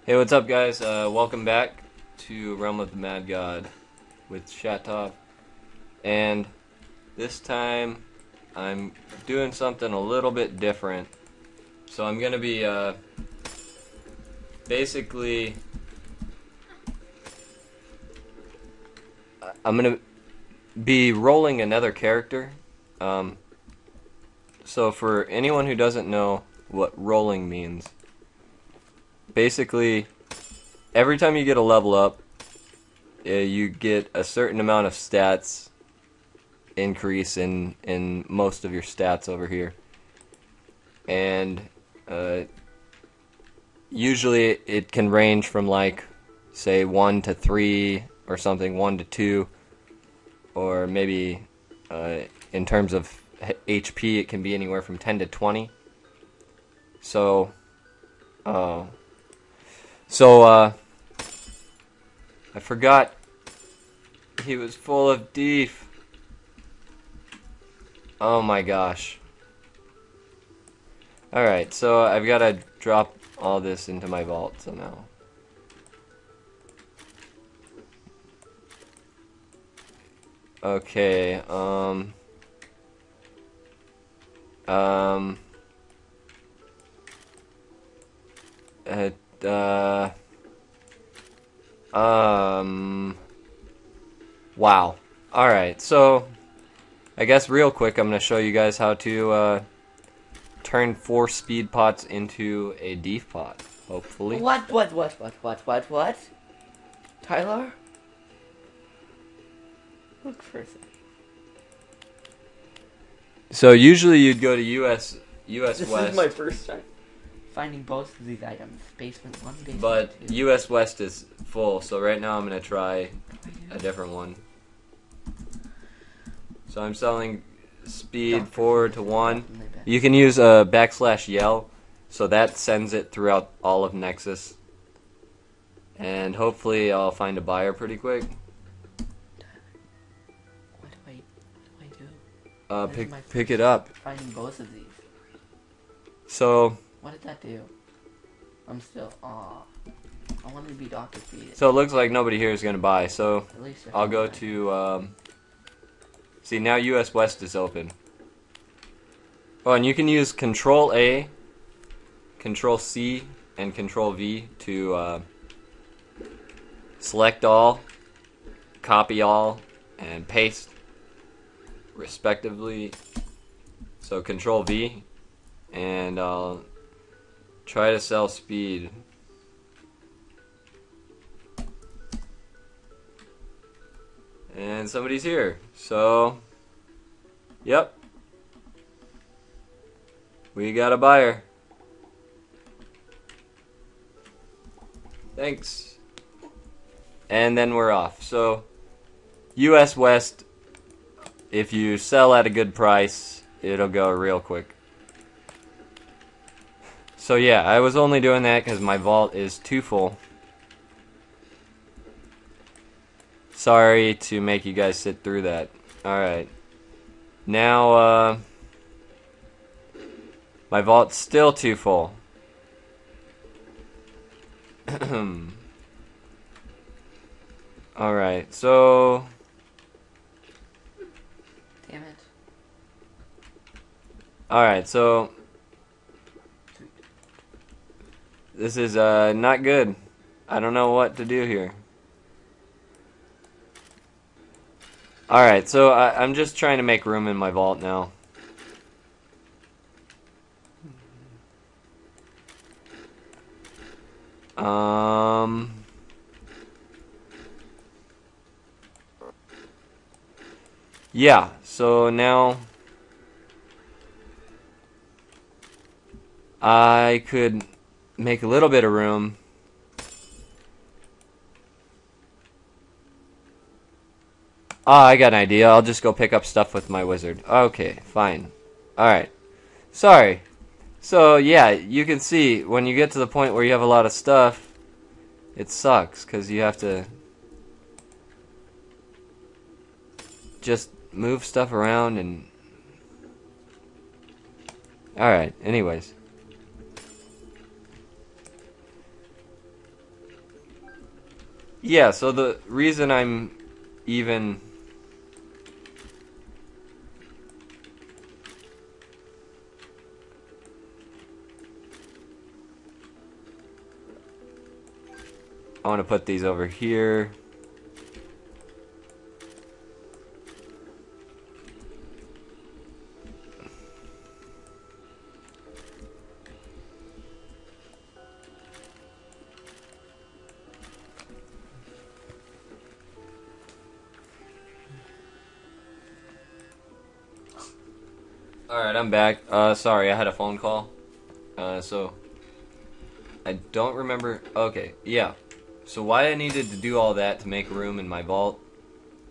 Hey, what's up, guys? Welcome back to Realm of the Mad God with Shatov. And this time, I'm doing something a little bit different. So I'm gonna be, basically, I'm gonna be rolling another character. So for anyone who doesn't know what rolling means, basically, every time you get a level up, you get a certain amount of stats increase in most of your stats over here, and usually it can range from, like, say 1 to 3 or something, 1 to 2, or maybe in terms of HP it can be anywhere from 10 to 20. So uh, I forgot he was full of deef. Oh my gosh. Alright, so I've got to drop all this into my vault somehow. Okay, um, uh, uh, wow. Alright, so I guess real quick I'm going to show you guys how to turn 4 speed pots into a deef pot, hopefully. What? Tyler? Look for a second. So usually you'd go to US This West. is my first time finding both of these items. Basement 1, basement But 2. US West is full, so right now I'm going to try a different one. So I'm selling speed 4 to 1. You can use a \yell, so that sends it throughout all of Nexus. And hopefully I'll find a buyer pretty quick. What do I do? Pick it up. Finding both of these. So What did that do? I'm still. Aw. I wanted to be Dr. Feed. it looks like nobody here is going to buy, so At least I'll go to, see, now US West is open. Oh, and you can use Control A, Control C, and Control V to select all, copy all, and paste, respectively. So Control V, and I'll try to sell speed. And somebody's here, so, yep. We got a buyer. Thanks. And then we're off. So, US West, if you sell at a good price, it'll go real quick. So yeah, I was only doing that because my vault is too full. Sorry to make you guys sit through that. Alright. Now, my vault's still too full. Alright, so... Damn it. Alright, so... This is, not good. I don't know what to do here. Alright, so I'm just trying to make room in my vault now. Yeah, so now I could make a little bit of room. Ah, I got an idea. I'll just go pick up stuff with my wizard. Okay, fine. Alright. Sorry. So, yeah, you can see when you get to the point where you have a lot of stuff, it sucks, because you have to just move stuff around and... Alright, anyways. Yeah, so the reason I'm even... I want to put these over here. Alright, I'm back. Sorry, I had a phone call. So I don't remember. Okay, yeah. So why I needed to do all that to make room in my vault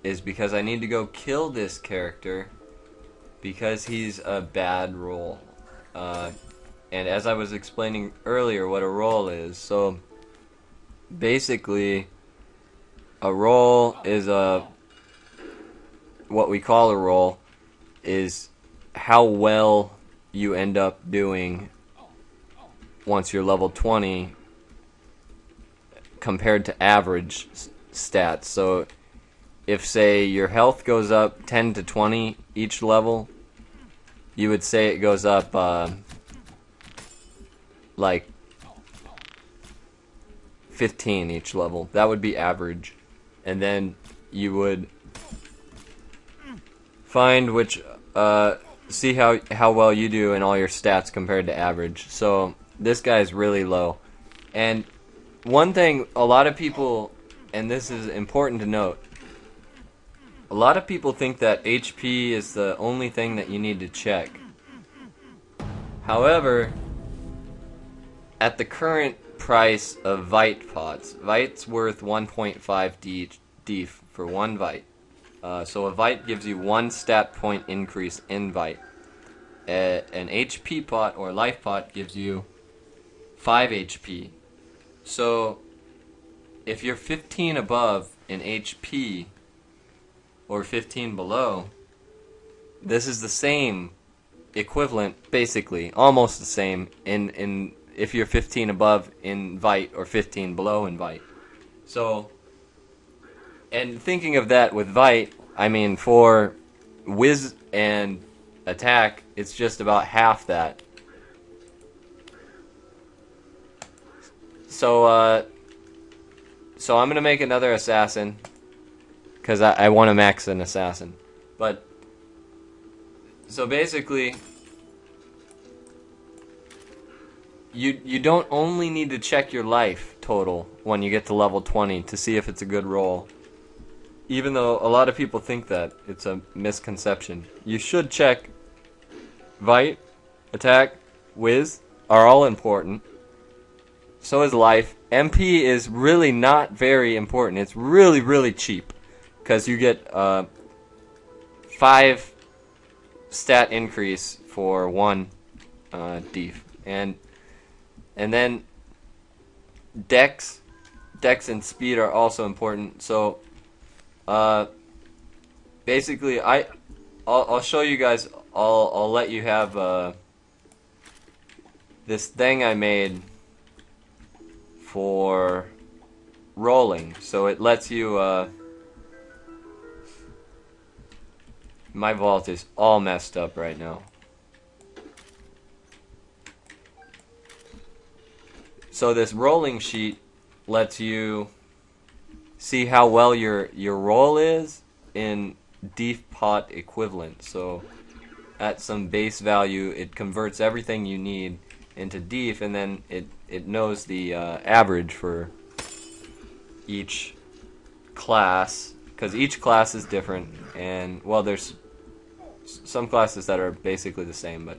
is because I need to go kill this character because he's a bad roll. And as I was explaining earlier what a roll is, so basically a roll is what we call a roll is how well you end up doing once you're level 20 compared to average stats. So if, say, your health goes up 10 to 20 each level, you would say it goes up like 15 each level. That would be average. And then you would find which see how well you do in all your stats compared to average. So this guy is really low. And one thing a lot of people, and this is important to note, a lot of people think that HP is the only thing that you need to check. However, at the current price of Vite pots, Vite's worth 1.5 DEF for one Vite. So a Vite gives you 1 stat point increase in Vite. An HP pot or life pot gives you 5 HP. So if you're 15 above in HP or 15 below, this is the same equivalent, basically, almost the same in if you're 15 above in Vite or 15 below in Vite. So, and thinking of that with Vite, I mean, for Whiz and Attack, it's just about half that. So, so I'm gonna make another assassin because I want to max an assassin. But so basically, you don't only need to check your life total when you get to level 20 to see if it's a good roll. Even though a lot of people think that, it's a misconception. You should check Vite, Attack, Whiz are all important. So is life. MP is really not very important. It's really, really cheap. Because you get 5 stat increase for 1 DEF. And then Dex and Speed are also important. So basically I'll show you guys. I'll let you have this thing I made for rolling. So it lets you my vault is all messed up right now. So this rolling sheet lets you see how well your roll is in DEF pot equivalent. So at some base value, it converts everything you need into DEF, and then it knows the average for each class, because each class is different. And well, there's some classes that are basically the same, but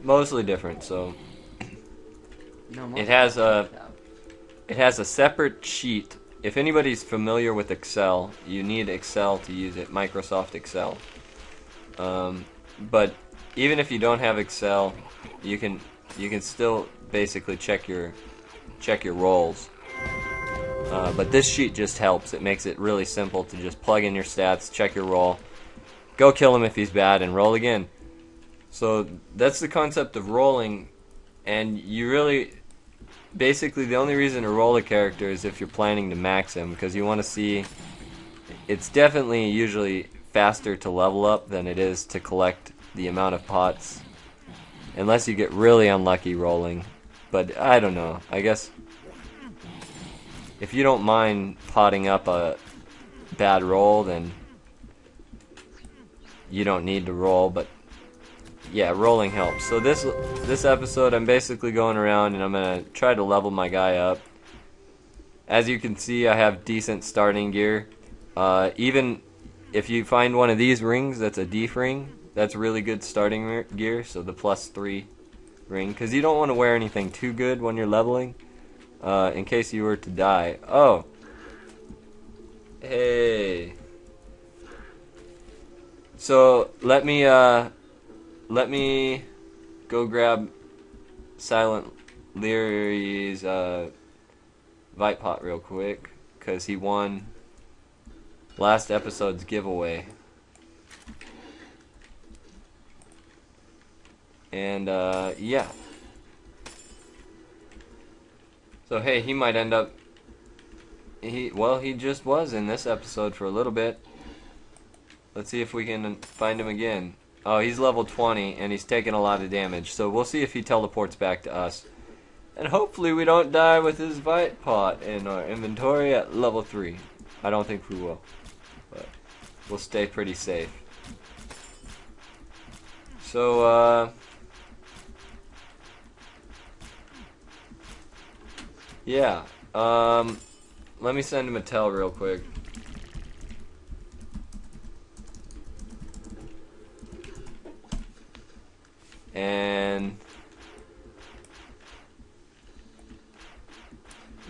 mostly different. So No, it has a separate sheet. If anybody's familiar with Excel, you need Excel to use it, Microsoft Excel. But even if you don't have Excel, you can still basically check your rolls. But this sheet just helps. It makes it really simple to just plug in your stats, check your roll, go kill him if he's bad, and roll again. So that's the concept of rolling, and you really, basically the only reason to roll a character is if you're planning to max him, because you want to see. It's definitely usually faster to level up than it is to collect the amount of pots, unless you get really unlucky rolling. But I don't know. I guess if you don't mind potting up a bad roll, then you don't need to roll. But yeah, rolling helps. So this episode, I'm basically going around and I'm gonna try to level my guy up. As you can see, I have decent starting gear. Even if you find one of these rings that's a Deef ring, that's really good starting gear. So the +3 ring, because you don't want to wear anything too good when you're leveling, in case you were to die. Oh, hey. So let me go grab Silent Leary's Vite Pot real quick, because he won last episode's giveaway. And yeah. So hey, he might end up. He just was in this episode for a little bit. Let's see if we can find him again. Oh, he's level 20 and he's taking a lot of damage. So we'll see if he teleports back to us. And hopefully we don't die with his Vite Pot in our inventory at level 3. I don't think we will, but we'll stay pretty safe. So yeah, let me send him a tell real quick. And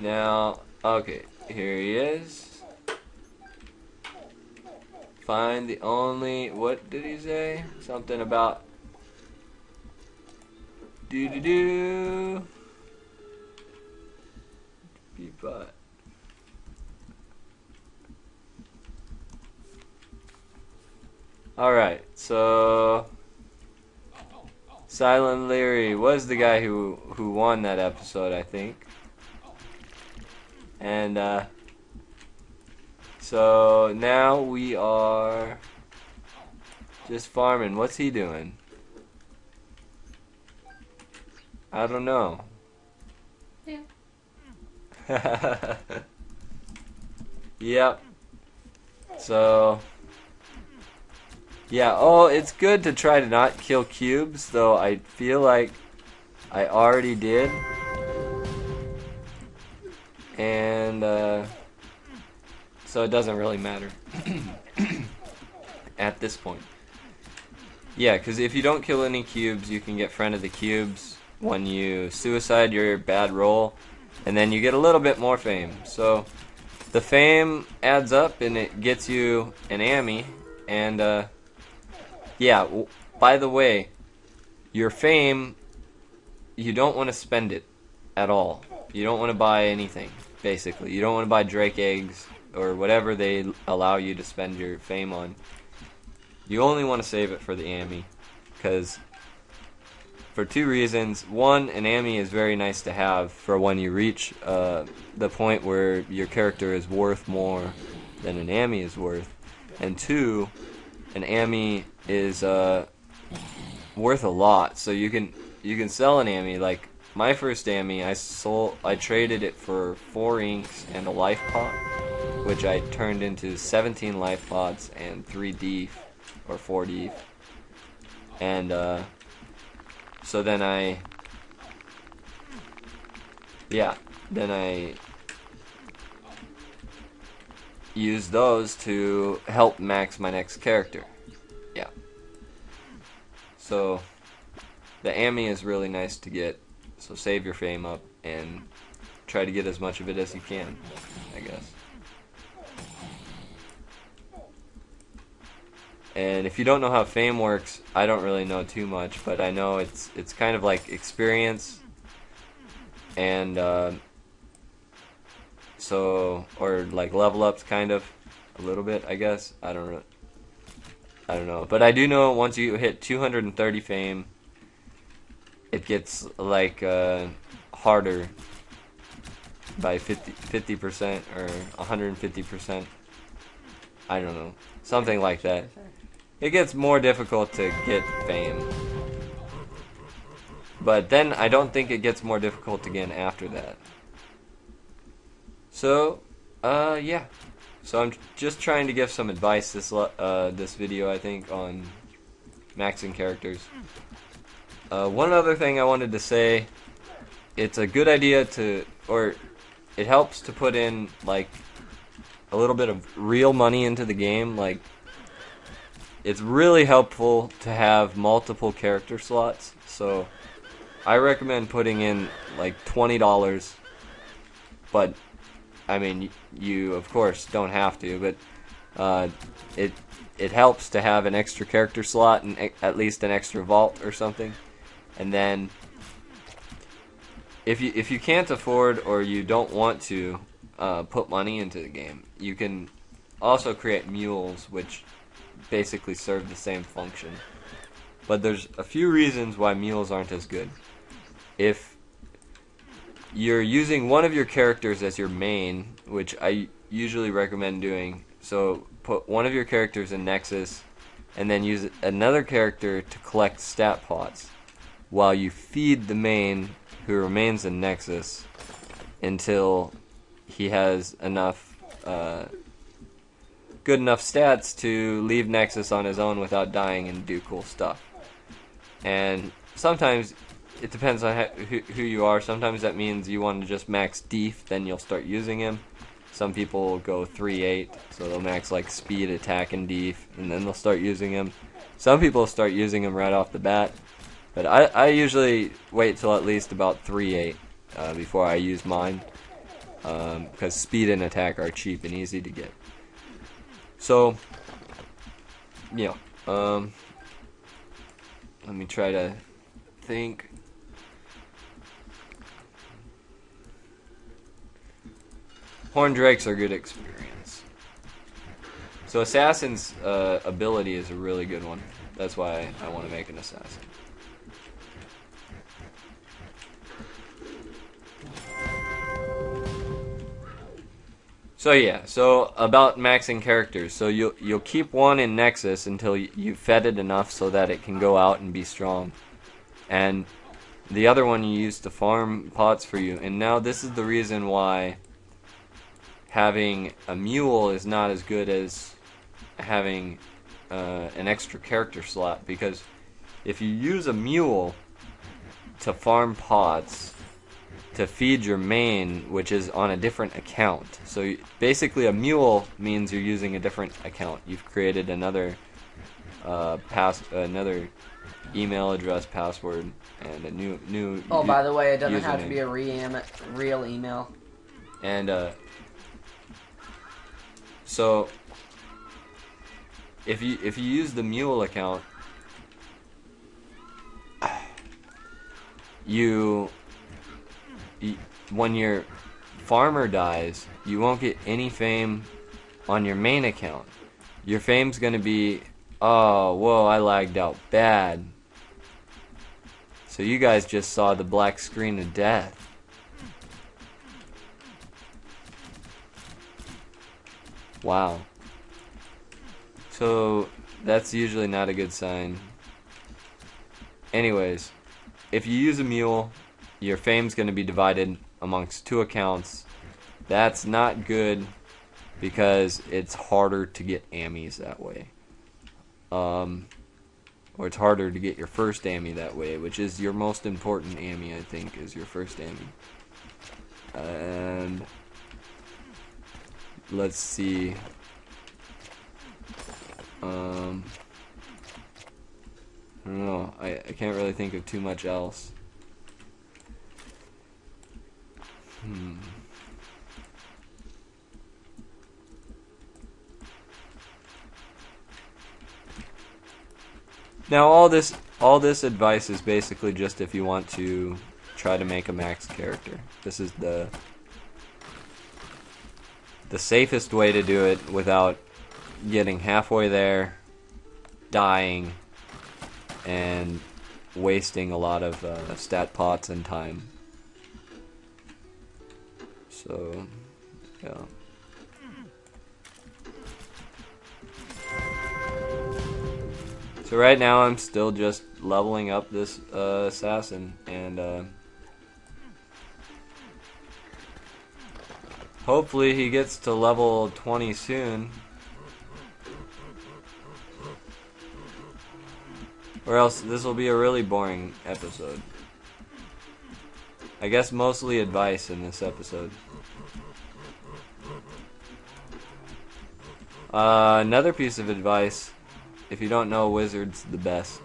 now, okay, here he is. Find the only, what did he say? Something about do-do-do. But alright, so Silent Leary was the guy who won that episode, I think. And so now we are just farming. What's he doing? I don't know. Yeah. Yep. So yeah, oh, it's good to try to not kill cubes, though I feel like I already did. And so it doesn't really matter at this point. Yeah, because if you don't kill any cubes, you can get Friend of the Cubes when you suicide your bad roll, and then you get a little bit more fame. So the fame adds up and it gets you an Ammy. And yeah, by the way, your fame, you don't want to spend it at all. You don't want to buy anything, basically. You don't want to buy Drake eggs or whatever they allow you to spend your fame on. You only want to save it for the Ammy, because for two reasons. One, an Ammy is very nice to have for when you reach the point where your character is worth more than an Ammy is worth. And two, an Ammy is worth a lot, so you can sell an Ammy. Like my first Ammy, I traded it for 4 inks and a life pot, which I turned into 17 life pots and 3 deef or 4 deef. And so then I use those to help max my next character. Yeah. So the Ammy is really nice to get, so save your fame up and try to get as much of it as you can, I guess. And if you don't know how fame works, I don't really know too much, but I know it's kind of like experience, and or like level ups, kind of a little bit, I guess. I don't know, but I do know once you hit 230 fame, it gets like harder by 50% or 150%. I don't know, something like that. It gets more difficult to get fame. But then I don't think it gets more difficult again after that. So, yeah. So I'm just trying to give some advice this video, I think, on maxing characters. One other thing I wanted to say, it's a good idea to, or it helps to put in, like, a little bit of real money into the game. Like, it's really helpful to have multiple character slots. So I recommend putting in like $20, but I mean, you of course don't have to, but it helps to have an extra character slot and at least an extra vault or something. And then if you can't afford or you don't want to put money into the game, you can also create mules, which basically serve the same function. But there's a few reasons why mules aren't as good. If you're using one of your characters as your main, which I usually recommend doing, so put one of your characters in Nexus and then use another character to collect stat pots while you feed the main who remains in Nexus until he has enough good enough stats to leave Nexus on his own without dying and do cool stuff. And sometimes it depends on who you are. Sometimes that means you want to just max def, then you'll start using him. Some people go 3-8, so they'll max like speed, attack, and def, and then they'll start using him. Some people start using him right off the bat, but I usually wait till at least about 3-8 before I use mine, because speed and attack are cheap and easy to get. So, yeah, let me try to think. Horn Drakes are good experience. So Assassin's ability is a really good one. That's why I want to make an Assassin. So yeah, so about maxing characters. So you'll keep one in Nexus until you fed it enough so that it can go out and be strong. And the other one you use to farm pots for you. And now this is the reason why having a mule is not as good as having an extra character slot, because if you use a mule to farm pots to feed your main, which is on a different account, so basically a mule means you're using a different account. You've created another another email address, password, and a new. Oh, by the way, it doesn't username. have to be a real email. And so if you use the mule account, when your farmer dies, you won't get any fame on your main account. Your fame's gonna be, oh, whoa, I lagged out bad. So you guys just saw the black screen of death. Wow. So that's usually not a good sign. Anyways, if you use a mule, your fame's going to be divided amongst two accounts. That's not good because it's harder to get ammies that way. Or it's harder to get your first ammy that way, which is your most important ammy, I think, is your first ammy. And let's see. I don't know. I can't really think of too much else. Now all this advice is basically just if you want to try to make a max character. This is the safest way to do it without getting halfway there, dying, and wasting a lot of stat pots and time. So, yeah. So right now I'm still just leveling up this assassin, and hopefully he gets to level 20 soon. Or else this will be a really boring episode. I guess mostly advice in this episode. Another piece of advice, if you don't know, Wizard's the best.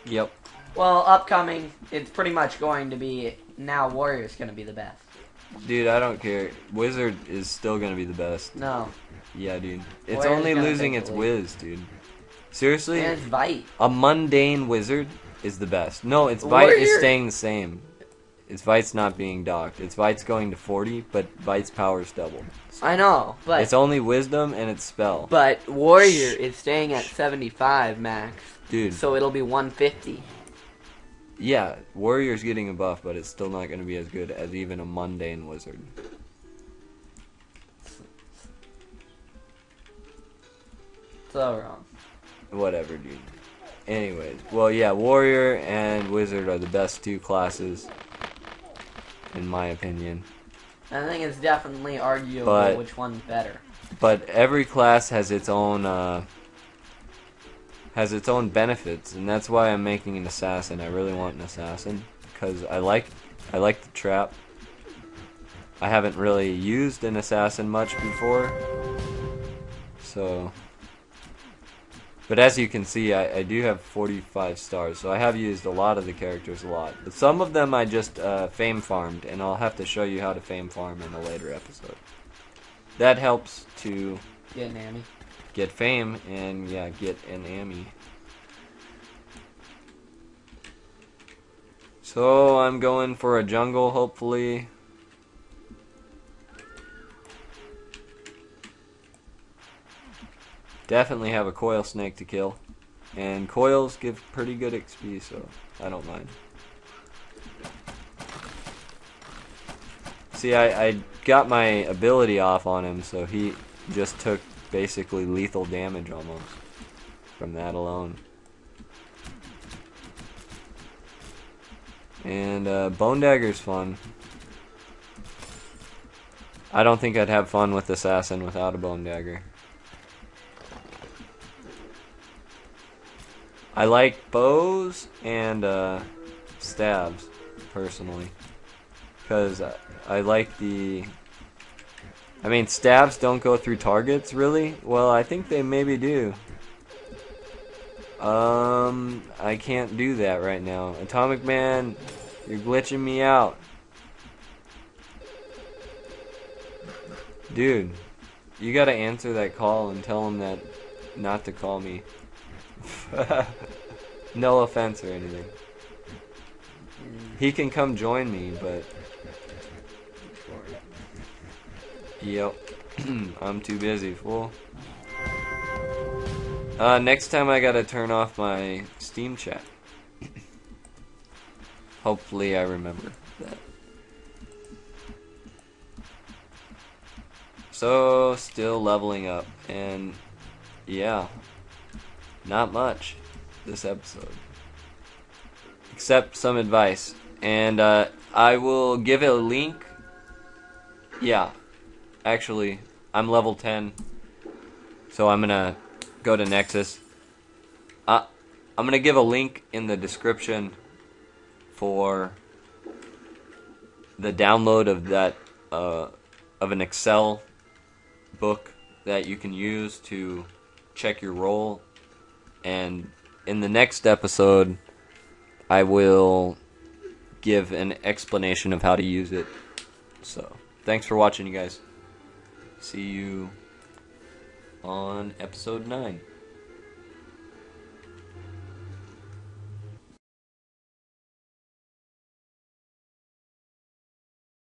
Yep. Well, upcoming, it's pretty much going to be, now Warrior's going to be the best. Dude, I don't care. Wizard is still gonna be the best. No. Yeah, dude. It's Warrior's only gonna losing take its the lead. Wiz, dude. Seriously? And it's Vite. A mundane Wizard is the best. No, its Vite is Warrior- staying the same. Its Vite's not being docked. Its Vite's going to 40, but Vite's power's doubled. I know, but It's only Wisdom and its Spell. but Warrior is staying at 75 max, Dude, so it'll be 150. yeah, Warrior's getting a buff, but it's still not going to be as good as even a mundane Wizard. So wrong. Whatever, dude. Anyways, well, yeah, Warrior and Wizard are the best two classes, in my opinion. I think it's definitely arguable But- which one's better. But every class has its own benefits, and that's why I'm making an assassin. I really want an assassin because I like the trap. I haven't really used an assassin much before, so. But as you can see, I do have 45 stars, so I have used a lot of the characters a lot. But some of them I just fame farmed, and I'll have to show you how to fame farm in a later episode. That helps to Get an Amy. get fame and, yeah, get an Amy. So I'm going for a jungle, hopefully. Definitely have a coil snake to kill. And coils give pretty good XP, so I don't mind. See, I got my ability off on him, so he just took basically lethal damage almost from that alone. And Bone Dagger's fun. I don't think I'd have fun with Assassin without a Bone Dagger. I like bows and stabs, personally. Because I like the... I mean, stabs don't go through targets, really? Well, I think they maybe do. I can't do that right now. Atomic Man, you're glitching me out. Dude, you gotta answer that call and tell him that not to call me. No offense or anything. He can come join me, but... Yep. I'm too busy, fool. Next time I gotta turn off my Steam chat. Hopefully I remember that. So, still leveling up, and yeah, not much this episode. Except some advice. And I will give it a link. Yeah, actually, I'm level 10, so I'm gonna go to Nexus. I'm gonna give a link in the description for the download of that of an Excel book that you can use to check your role. And in the next episode, I will give an explanation of how to use it. So, thanks for watching, you guys. See you on episode 9.